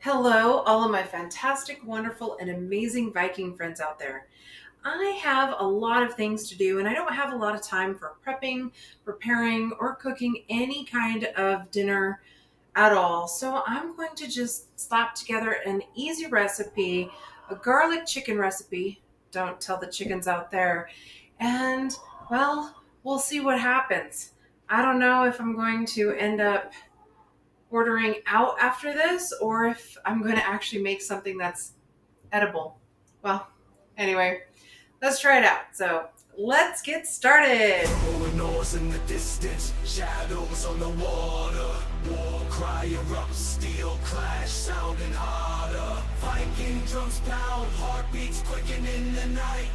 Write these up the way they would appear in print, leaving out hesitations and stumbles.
Hello, all of my fantastic, wonderful, and amazing Viking friends out there. I have a lot of things to do, and I don't have a lot of time for prepping, preparing, or cooking any kind of dinner at all. So I'm going to just slap together an easy recipe, a garlic chicken recipe. Don't tell the chickens out there. And, well, we'll see what happens. I don't know if I'm going to end up ordering out after this or if I'm going to actually make something that's edible. Well, anyway, let's try it out. So let's get started. Rolling noise in the distance, shadows on the water. War cry erupts, steel clash sounding harder. Viking drums pound, heartbeats quicken in the night.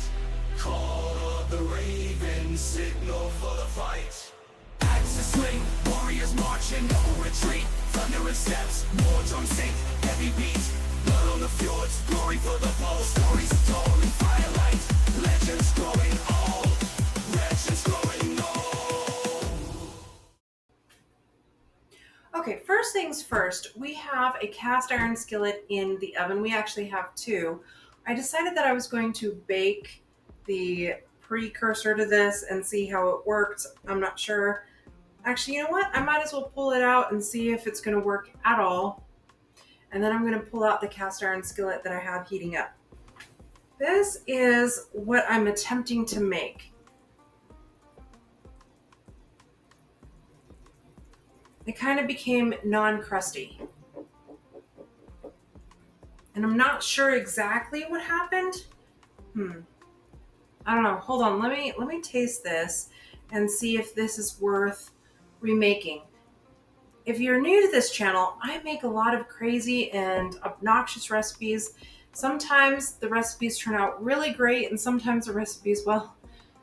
Call of the raven, signal for the fight. Axes swing, warriors marching, no retreat. Thundering steps, war drums sink, heavy beats. Blood on the fjords, glory for the bold. Stories told in firelight, legends growing old. Legends growing old. Okay, first things first, we have a cast iron skillet in the oven. We actually have two. I decided that I was going to bake the precursor to this and see how it worked. I'm not sure. Actually, you know what? I might as well pull it out and see if it's going to work at all. And then I'm going to pull out the cast iron skillet that I have heating up. This is what I'm attempting to make. It kind of became non-crusty. And I'm not sure exactly what happened. I don't know. Hold on. Let me taste this and see if this is worth remaking. If you're new to this channel, I make a lot of crazy and obnoxious recipes. Sometimes the recipes turn out really great, and sometimes the recipes, well,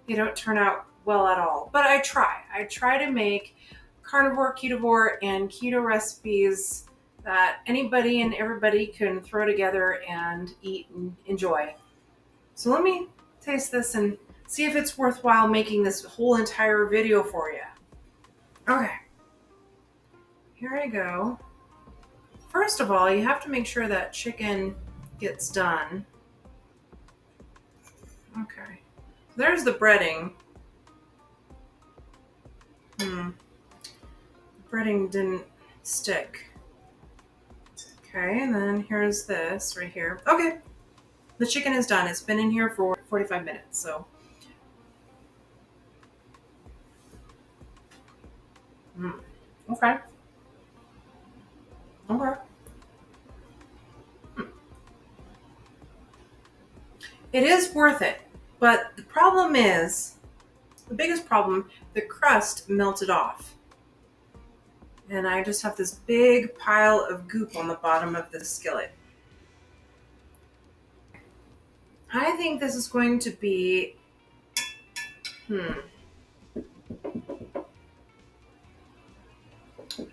they don't turn out well at all. But I try. I try to make carnivore, ketovore, and keto recipes that anybody and everybody can throw together and eat and enjoy. So let me taste this and see if it's worthwhile making this whole entire video for you. Okay, here I go. First of all, you have to make sure that chicken gets done. Okay. There's the breading. The breading didn't stick. Okay, and then here's this right here. Okay. The chicken is done. It's been in here for 45 minutes, so. Okay. Okay. It is worth it, but the problem is, the biggest problem, the crust melted off. And I just have this big pile of goop on the bottom of the skillet. I think this is going to be,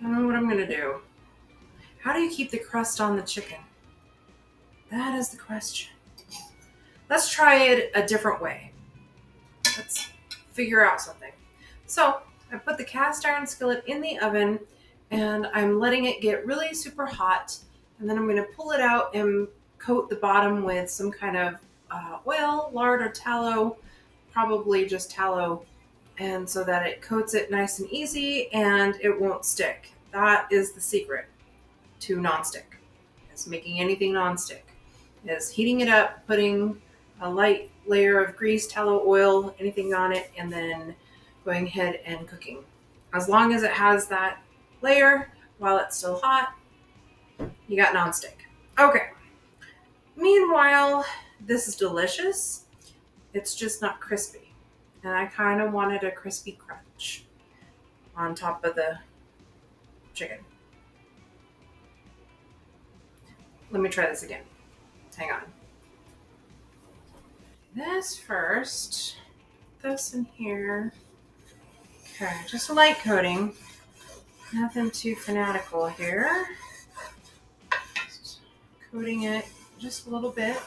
I don't know what I'm going to do. How do you keep the crust on the chicken? That is the question. Let's try it a different way. Let's figure out something. So I put the cast iron skillet in the oven and I'm letting it get really super hot. And then I'm going to pull it out and coat the bottom with some kind of oil, lard, or tallow, probably just tallow, and so that it coats it nice and easy and it won't stick. That is the secret to nonstick. Is making anything nonstick. Is heating it up, putting a light layer of grease, tallow, oil, anything on it, and then going ahead and cooking. As long as it has that layer while it's still hot, you got nonstick. Okay. Meanwhile, this is delicious. It's just not crispy. And I kind of wanted a crispy crunch on top of the chicken. Let me try this again. Hang on. This first. This in here. Okay, just a light coating. Nothing too fanatical here. Just coating it just a little bit.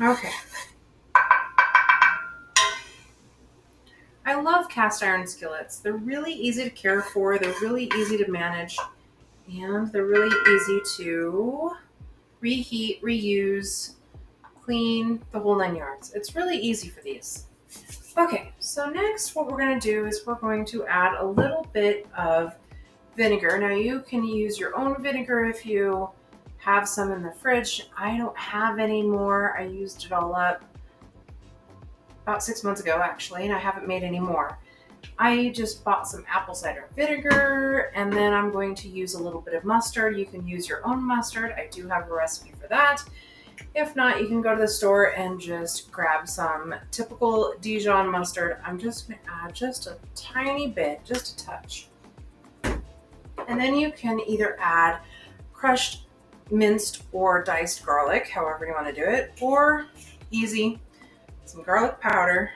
Okay. I love cast iron skillets. They're really easy to care for. They're really easy to manage. And they're really easy to reheat, reuse, clean, the whole 9 yards. It's really easy for these. Okay, so next what we're going to do is we're going to add a little bit of vinegar. Now you can use your own vinegar if you have some in the fridge. I don't have any more. I used it all up about 6 months ago actually, and I haven't made any more. I just bought some apple cider vinegar, and then I'm going to use a little bit of mustard. You can use your own mustard. I do have a recipe for that. If not, you can go to the store and just grab some typical Dijon mustard. I'm just going to add just a tiny bit, just a touch. And then you can either add crushed, minced, or diced garlic, however you want to do it, or easy, some garlic powder.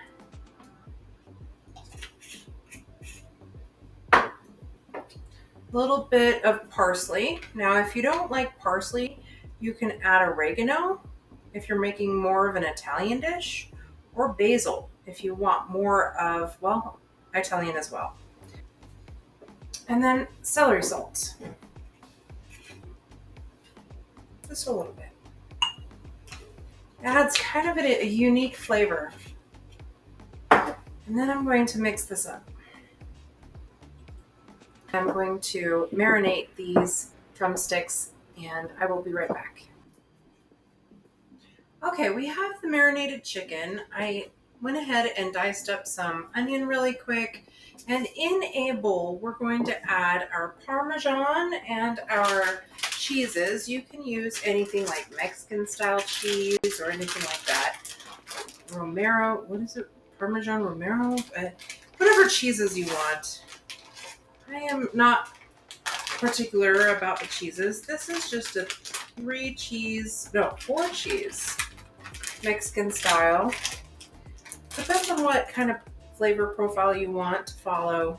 A little bit of parsley. Now, if you don't like parsley, you can add oregano if you're making more of an Italian dish, or basil if you want more of, well, Italian as well. And then celery salt. Just a little bit. It adds kind of a unique flavor. And then I'm going to mix this up. I'm going to marinate these drumsticks, and I will be right back. Okay, we have the marinated chicken. I went ahead and diced up some onion really quick. And in a bowl, we're going to add our Parmesan and our cheeses. You can use anything like Mexican style cheese or anything like that. Romero, what is it? Parmesan Romero? Whatever cheeses you want. I am not particular about the cheeses. This is just a 4 cheese Mexican style. Depends on what kind of flavor profile you want to follow.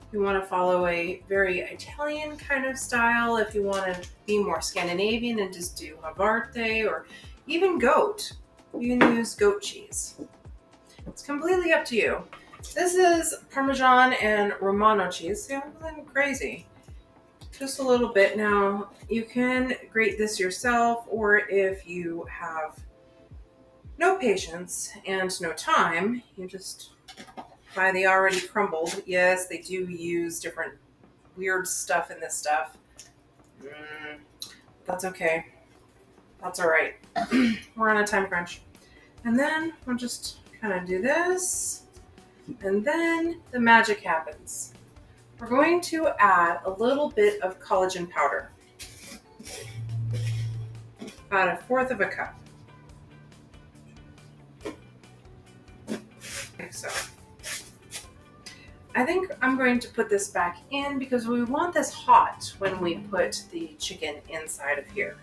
If you want to follow a very Italian kind of style, if you want to be more Scandinavian and just do Havarti or even goat, you can use goat cheese. It's completely up to you. This is Parmesan and Romano cheese. See, I'm going crazy. Just a little bit. Now, you can grate this yourself, or if you have no patience and no time, you just buy the already crumbled. Yes, they do use different weird stuff in this stuff. That's okay. That's all right. We're on a time crunch. And then we'll just kind of do this. And then the magic happens. We're going to add a little bit of collagen powder. About 1/4 of a cup. Like so. I think I'm going to put this back in because we want this hot when we put the chicken inside of here.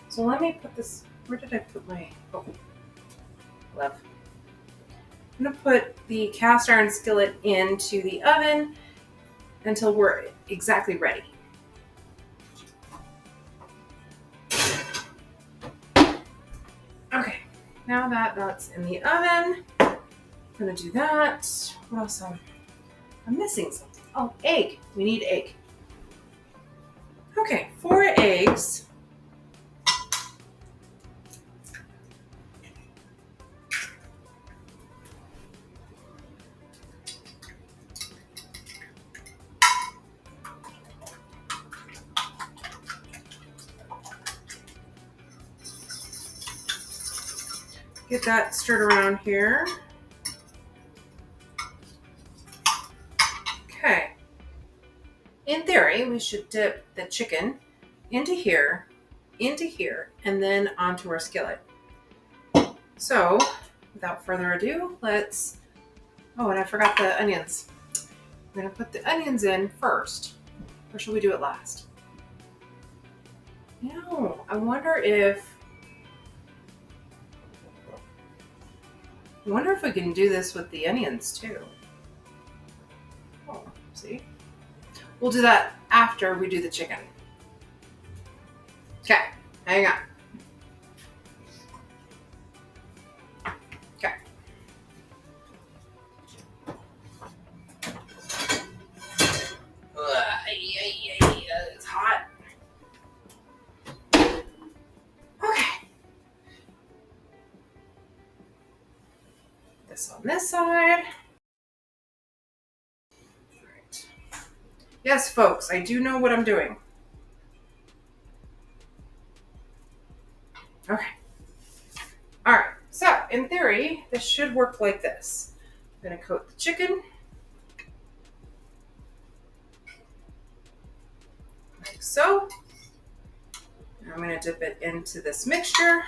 So let me put this, where did I put my, love. I'm going to put the cast iron skillet into the oven until we're exactly ready. Okay, now that that's in the oven, I'm going to do that. What else? I'm missing something. Oh, egg. We need egg. Okay, 4 eggs. Get that stirred around here. Okay. In theory, we should dip the chicken into here, and then onto our skillet. So, without further ado, let's... Oh, and I forgot the onions. We're going to put the onions in first. Or should we do it last? No, I wonder if we can do this with the onions too. Oh, see? We'll do that after we do the chicken. Okay, hang on. this on this side. All right. Yes, folks, I do know what I'm doing. Okay. All right. So, in theory, this should work like this. I'm going to coat the chicken. Like so. I'm going to dip it into this mixture.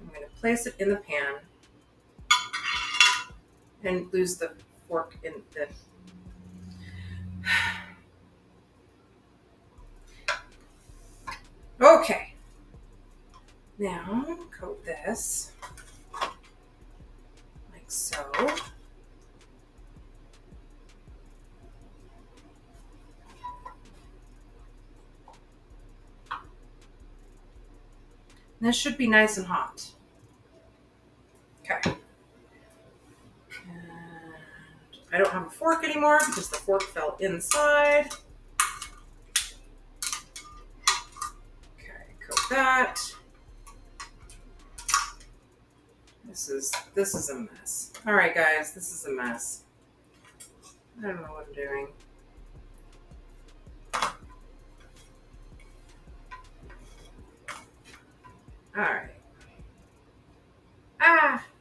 I'm going to place it in the pan and lose the fork in the... Okay. Now, coat this like so. And this should be nice and hot. Okay. And I don't have a fork anymore because the fork fell inside. Okay, coat that. This is a mess. All right, guys, this is a mess. I don't know what I'm doing. All right.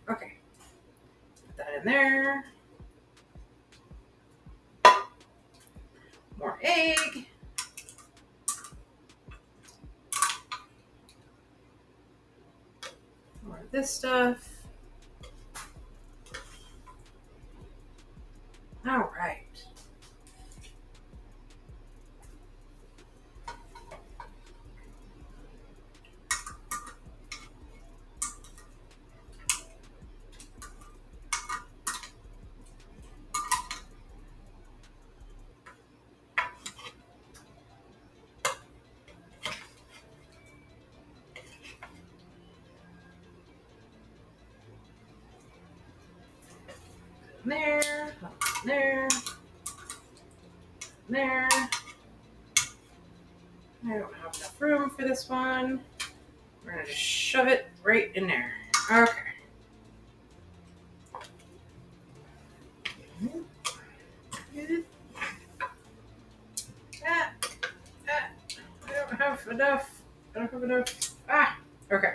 Okay. Put that in there. More egg. More of this stuff. All right. There, there, there. I don't have enough room for this one. We're going to just shove it right in there. Okay. I don't have enough. I don't have enough. Okay.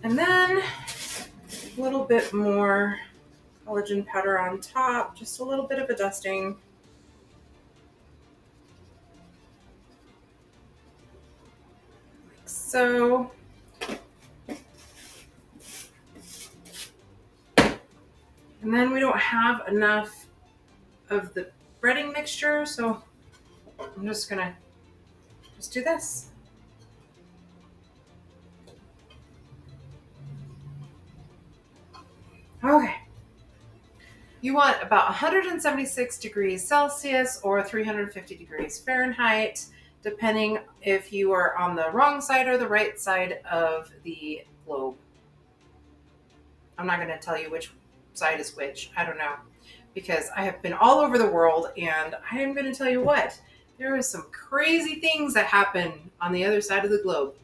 And then a little bit more collagen powder on top, just a little bit of a dusting. Like so. And then we don't have enough of the breading mixture, so I'm just gonna just do this. Okay. You want about 176 degrees Celsius or 350 degrees Fahrenheit, depending if you are on the wrong side or the right side of the globe. I'm not going to tell you which side is which. I don't know, because I have been all over the world, and I am going to tell you what, there are some crazy things that happen on the other side of the globe.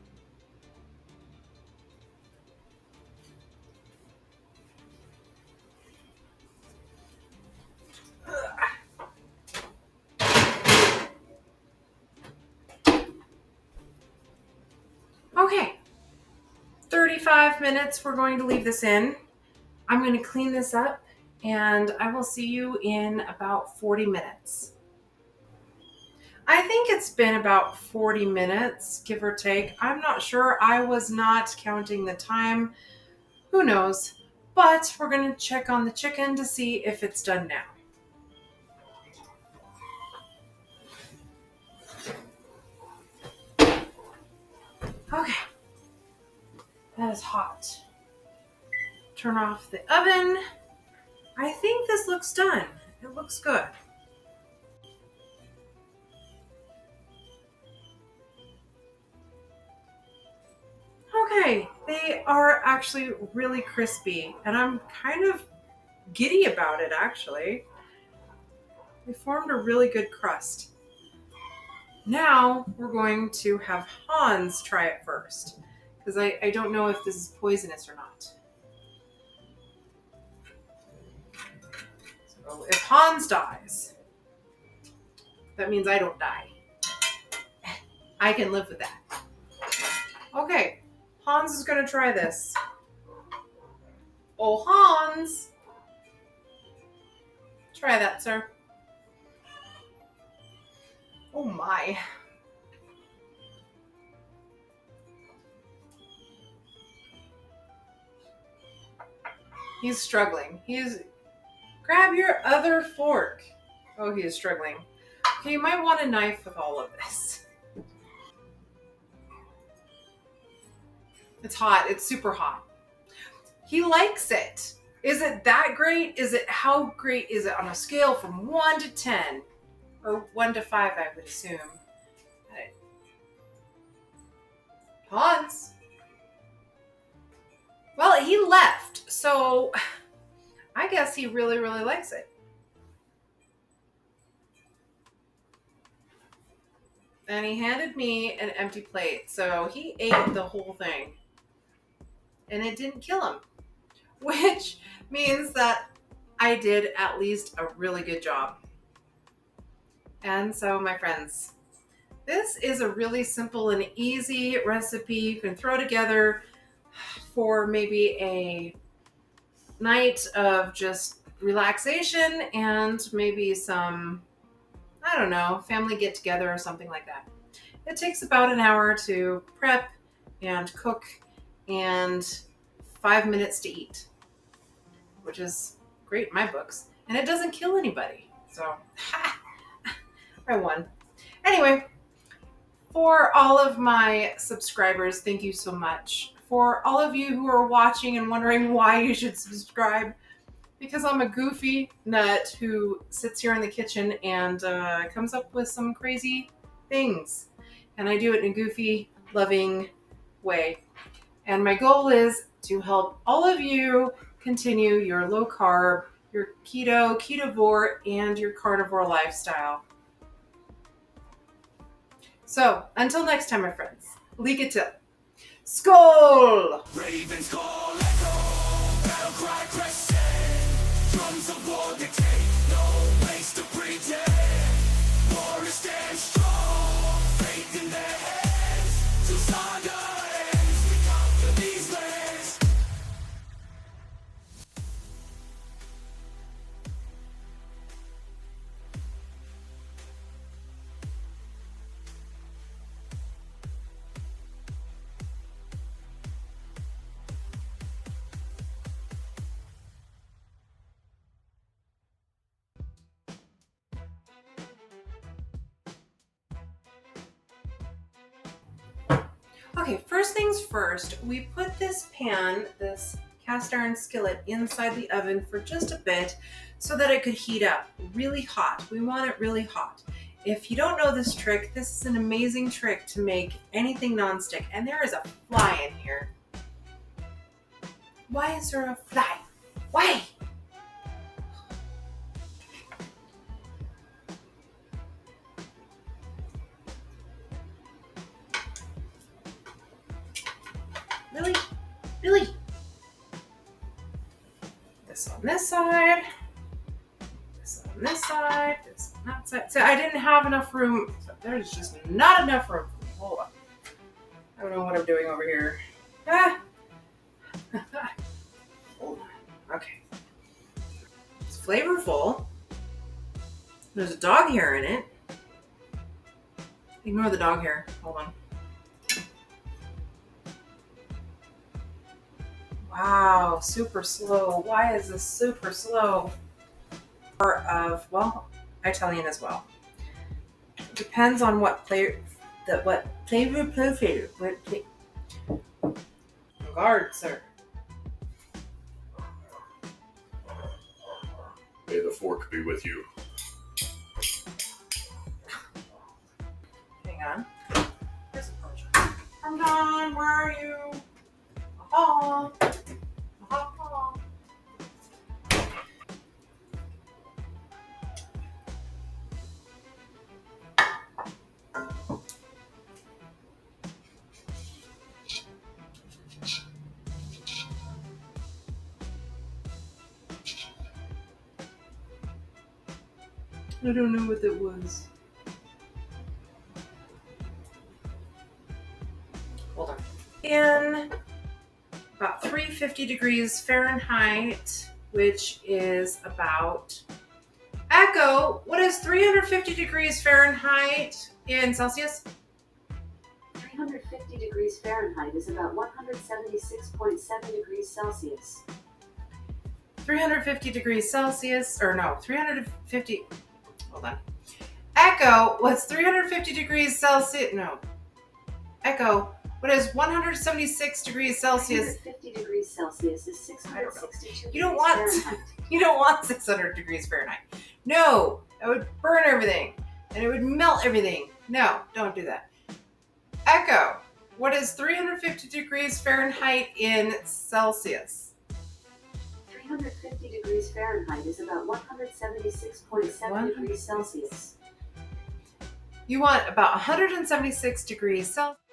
Okay, 35 minutes we're going to leave this in. I'm going to clean this up, and I will see you in about 40 minutes. I think it's been about 40 minutes, give or take. I'm not sure. I was not counting the time. Who knows? But we're going to check on the chicken to see if it's done now. Okay. That is hot. Turn off the oven. I think this looks done. It looks good. Okay, they are actually really crispy, and I'm kind of giddy about it, actually. They formed a really good crust. Now we're going to have Hans try it first, because I don't know if this is poisonous or not. So if Hans dies, that means I don't die. I can live with that. Okay, Hans is going to try this. Oh, Hans! Try that, sir. Oh my. He's struggling. Grab your other fork. Oh, he is struggling. Okay, you might want a knife with all of this. It's hot. It's super hot. He likes it. Is it that great? How great is it on a scale from 1 to 10? Or 1 to 5, I would assume. Hans. Well, he left, so I guess he really, really likes it. And he handed me an empty plate, so he ate the whole thing. And it didn't kill him, which means that I did at least a really good job. And so, my friends, this is a really simple and easy recipe you can throw together for maybe a night of just relaxation and maybe some, I don't know, family get together or something like that. It takes about an hour to prep and cook and 5 minutes to eat, which is great in my books. And it doesn't kill anybody. So, I won. Anyway, for all of my subscribers, thank you so much. For all of you who are watching and wondering why you should subscribe, because I'm a goofy nut who sits here in the kitchen and comes up with some crazy things. And I do it in a goofy, loving way. And my goal is to help all of you continue your low carb, your keto, ketovore, and your carnivore lifestyle. So, until next time, my friends, lykke til. Skål! Ravens call echo, battle cry crescent. Drums of war dictate, no place to pretend. Warriors stand strong, faith in their hands. Till saga ends, we conquer these lands. Okay, first things first, we put this pan, this cast iron skillet, inside the oven for just a bit so that it could heat up really hot. We want it really hot. If you don't know this trick, this is an amazing trick to make anything nonstick. And there is a fly in here. Why is there a fly? Why? Really? Really? This on this side. This on this side. This on that side. So I didn't have enough room. So there's just not enough room. Hold on. I don't know what I'm doing over here. Ah. Hold on. Okay. It's flavorful. There's a dog hair in it. Ignore the dog hair. Hold on. Wow, super slow. Why is this super slow? Or of, well, Italian as well. It depends on what flavor. Guard, sir. May the fork be with you. Hang on. Here's a potion. I'm done. Where are you? Oh. I don't know what that was. Hold on. In about 350 degrees Fahrenheit, which is about... Echo, what is 350 degrees Fahrenheit in Celsius? 350 degrees Fahrenheit is about 176.7 degrees Celsius. 350 degrees Celsius, or no, 350, hold on. Echo, what's 350 degrees Celsius? No. Echo, what is 176 degrees Celsius? 350 degrees Celsius is 662 You don't degrees want, Fahrenheit. you don't want 600 degrees Fahrenheit. No, that would burn everything and it would melt everything. No, don't do that. Echo, what is 350 degrees Fahrenheit in Celsius? 350 degrees Fahrenheit is about 176.7 degrees Celsius. You want about 176 degrees Celsius.